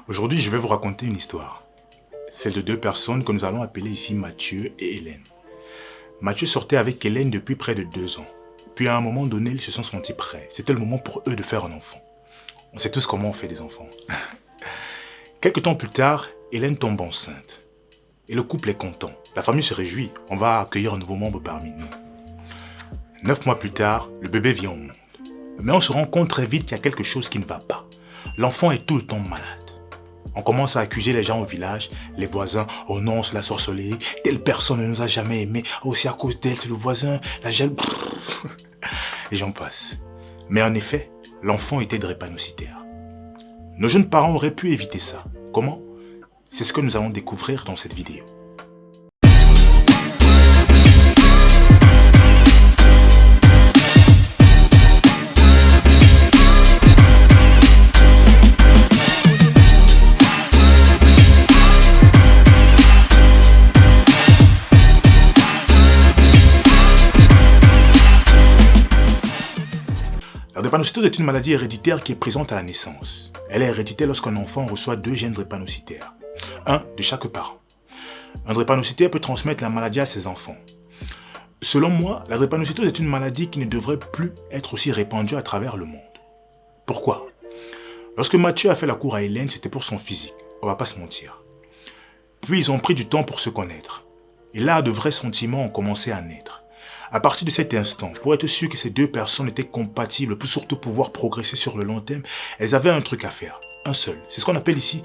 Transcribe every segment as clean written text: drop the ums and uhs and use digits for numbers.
Aujourd'hui, je vais vous raconter une histoire. Celle de deux personnes que nous allons appeler ici Mathieu et Hélène. Mathieu sortait avec Hélène depuis près de 2 ans. Puis à un moment donné, ils se sont sentis prêts. C'était le moment pour eux de faire un enfant. On sait tous comment on fait des enfants. Quelques temps plus tard, Hélène tombe enceinte. Et le couple est content. La famille se réjouit. On va accueillir un nouveau membre parmi nous. 9 mois plus tard, le bébé vient au monde. Mais on se rend compte très vite qu'il y a quelque chose qui ne va pas. L'enfant est tout le temps malade. On commence à accuser les gens au village, les voisins. Oh non, c'est la sorcellerie. Telle personne ne nous a jamais aimés. Oh, c'est à cause d'elle, c'est le voisin, la gel. Et j'en passe. Mais en effet, l'enfant était drépanocytaire. Nos jeunes parents auraient pu éviter ça. Comment? C'est ce que nous allons découvrir dans cette vidéo. La drépanocytose est une maladie héréditaire qui est présente à la naissance. Elle est héréditaire lorsqu'un enfant reçoit 2 gènes drépanocytaires, un de chaque parent. Un drépanocytaire peut transmettre la maladie à ses enfants. Selon moi, la drépanocytose est une maladie qui ne devrait plus être aussi répandue à travers le monde. Pourquoi? Lorsque Mathieu a fait la cour à Hélène, c'était pour son physique, on va pas se mentir. Puis ils ont pris du temps pour se connaître. Et là, de vrais sentiments ont commencé à naître. À partir de cet instant, pour être sûr que ces deux personnes étaient compatibles, pour surtout pouvoir progresser sur le long terme, elles avaient un truc à faire, un seul. C'est ce qu'on appelle ici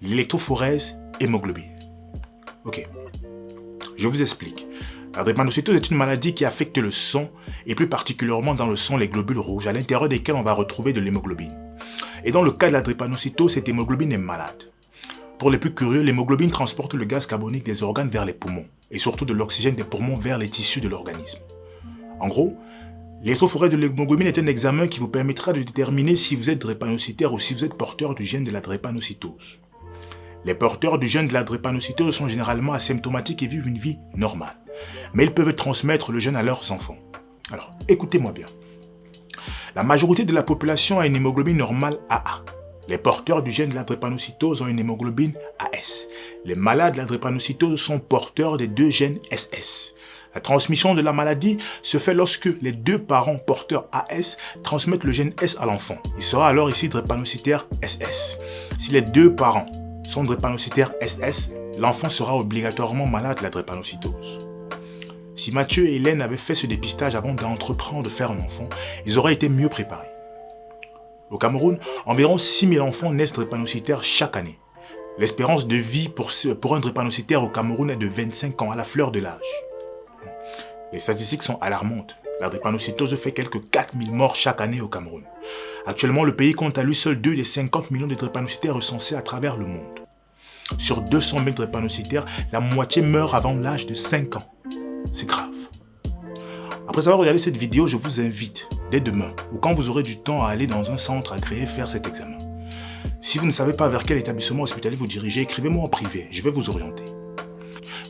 l'électrophorèse hémoglobine. Ok, je vous explique. La drépanocytose est une maladie qui affecte le sang, et plus particulièrement dans le sang les globules rouges, à l'intérieur desquels on va retrouver de l'hémoglobine. Et dans le cas de la drépanocytose, cette hémoglobine est malade. Pour les plus curieux, l'hémoglobine transporte le gaz carbonique des organes vers les poumons, et surtout de l'oxygène des poumons vers les tissus de l'organisme. En gros, l'électrophorèse de l'hémoglobine est un examen qui vous permettra de déterminer si vous êtes drépanocytaire ou si vous êtes porteur du gène de la drépanocytose. Les porteurs du gène de la drépanocytose sont généralement asymptomatiques et vivent une vie normale, mais ils peuvent transmettre le gène à leurs enfants. Alors, écoutez-moi bien. La majorité de la population a une hémoglobine normale AA. Les porteurs du gène de la drépanocytose ont une hémoglobine AS. Les malades de la drépanocytose sont porteurs des 2 gènes SS. La transmission de la maladie se fait lorsque les 2 parents porteurs AS transmettent le gène S à l'enfant. Il sera alors ici drépanocytaire SS. Si les 2 parents sont drépanocytaires SS, l'enfant sera obligatoirement malade de la drépanocytose. Si Mathieu et Hélène avaient fait ce dépistage avant d'entreprendre de faire un enfant, ils auraient été mieux préparés. Au Cameroun, environ 6000 enfants naissent drépanocytaires chaque année. L'espérance de vie pour un drépanocytaire au Cameroun est de 25 ans à la fleur de l'âge. Les statistiques sont alarmantes. La drépanocytose fait quelques 4000 morts chaque année au Cameroun. Actuellement, le pays compte à lui seul 2 des 50 millions de drépanocytaires recensés à travers le monde. Sur 200 000 drépanocytaires, la moitié meurt avant l'âge de 5 ans. C'est grave. Après avoir regardé cette vidéo, je vous invite, dès demain, ou quand vous aurez du temps, à aller dans un centre agréé faire cet examen. Si vous ne savez pas vers quel établissement hospitalier vous dirigez, écrivez-moi en privé, je vais vous orienter.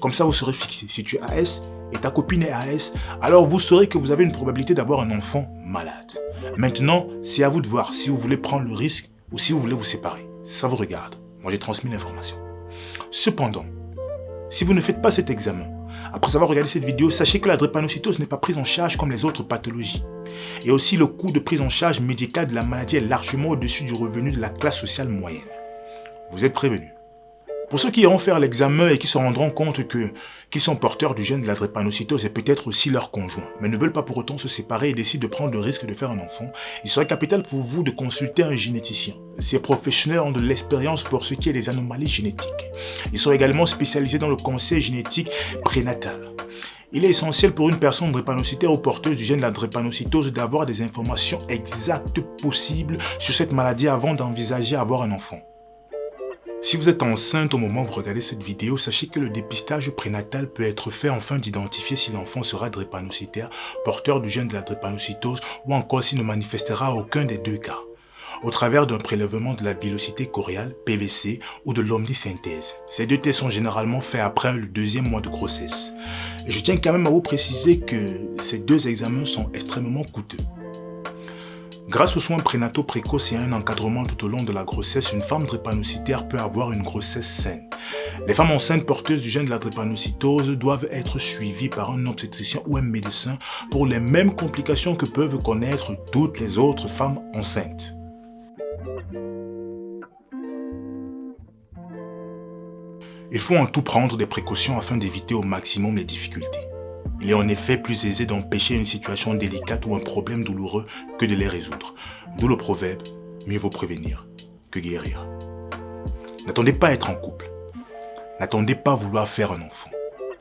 Comme ça, vous serez fixé. Si tu es AS et ta copine est AS, alors vous saurez que vous avez une probabilité d'avoir un enfant malade. Maintenant, c'est à vous de voir si vous voulez prendre le risque ou si vous voulez vous séparer. Ça vous regarde. Moi, j'ai transmis l'information. Cependant, si vous ne faites pas cet examen, après avoir regardé cette vidéo, sachez que la drépanocytose n'est pas prise en charge comme les autres pathologies. Et aussi, le coût de prise en charge médicale de la maladie est largement au-dessus du revenu de la classe sociale moyenne. Vous êtes prévenus. Pour ceux qui iront faire l'examen et qui se rendront compte qu'ils sont porteurs du gène de la drépanocytose et peut-être aussi leur conjoint, mais ne veulent pas pour autant se séparer et décident de prendre le risque de faire un enfant, il serait capital pour vous de consulter un généticien. Ces professionnels ont de l'expérience pour ce qui est des anomalies génétiques. Ils sont également spécialisés dans le conseil génétique prénatal. Il est essentiel pour une personne drépanocytaire ou porteuse du gène de la drépanocytose d'avoir des informations exactes possibles sur cette maladie avant d'envisager avoir un enfant. Si vous êtes enceinte au moment où vous regardez cette vidéo, sachez que le dépistage prénatal peut être fait afin d'identifier si l'enfant sera drépanocytaire, porteur du gène de la drépanocytose ou encore s'il ne manifestera aucun des 2 cas, au travers d'un prélèvement de la villosité choriale, PVC, ou de l'omnisynthèse. Ces 2 tests sont généralement faits après le 2e mois de grossesse. Et je tiens quand même à vous préciser que ces 2 examens sont extrêmement coûteux. Grâce aux soins prénataux précoces et à un encadrement tout au long de la grossesse, une femme drépanocytaire peut avoir une grossesse saine. Les femmes enceintes porteuses du gène de la drépanocytose doivent être suivies par un obstétricien ou un médecin pour les mêmes complications que peuvent connaître toutes les autres femmes enceintes. Il faut en tout prendre des précautions afin d'éviter au maximum les difficultés. Il est en effet plus aisé d'empêcher une situation délicate ou un problème douloureux que de les résoudre. D'où le proverbe « mieux vaut prévenir que guérir ». N'attendez pas à être en couple. N'attendez pas à vouloir faire un enfant.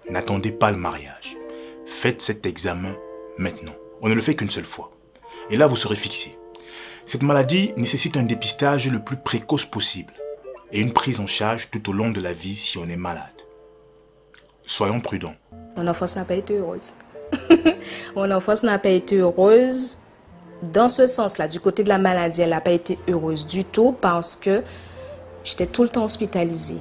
N'attendez pas le mariage. Faites cet examen maintenant. On ne le fait qu'une seule fois. Et là, vous serez fixé. Cette maladie nécessite un dépistage le plus précoce possible et une prise en charge tout au long de la vie si on est malade. Soyons prudents. Mon enfance n'a pas été heureuse. Mon enfance n'a pas été heureuse dans ce sens-là. Du côté de la maladie, elle n'a pas été heureuse du tout parce que j'étais tout le temps hospitalisée.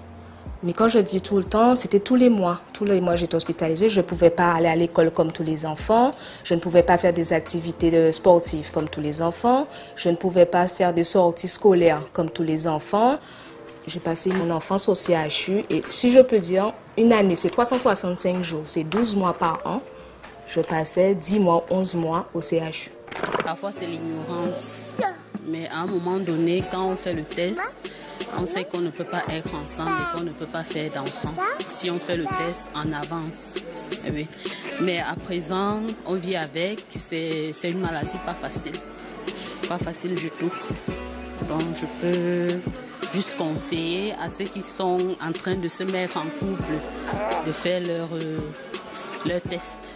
Mais quand je dis tout le temps, c'était tous les mois. Tous les mois, j'étais hospitalisée. Je ne pouvais pas aller à l'école comme tous les enfants. Je ne pouvais pas faire des activités sportives comme tous les enfants. Je ne pouvais pas faire des sorties scolaires comme tous les enfants. J'ai passé mon enfance au CHU et si je peux dire, une année, c'est 365 jours, c'est 12 mois par an. Je passais 10 mois, 11 mois au CHU. Parfois, c'est l'ignorance. Mais à un moment donné, quand on fait le test, on sait qu'on ne peut pas être ensemble et qu'on ne peut pas faire d'enfants. Si on fait le test en avance. Eh oui. Mais à présent, on vit avec. C'est une maladie pas facile. Pas facile du tout. Donc, je peux juste conseiller à ceux qui sont en train de se mettre en couple de faire leur test.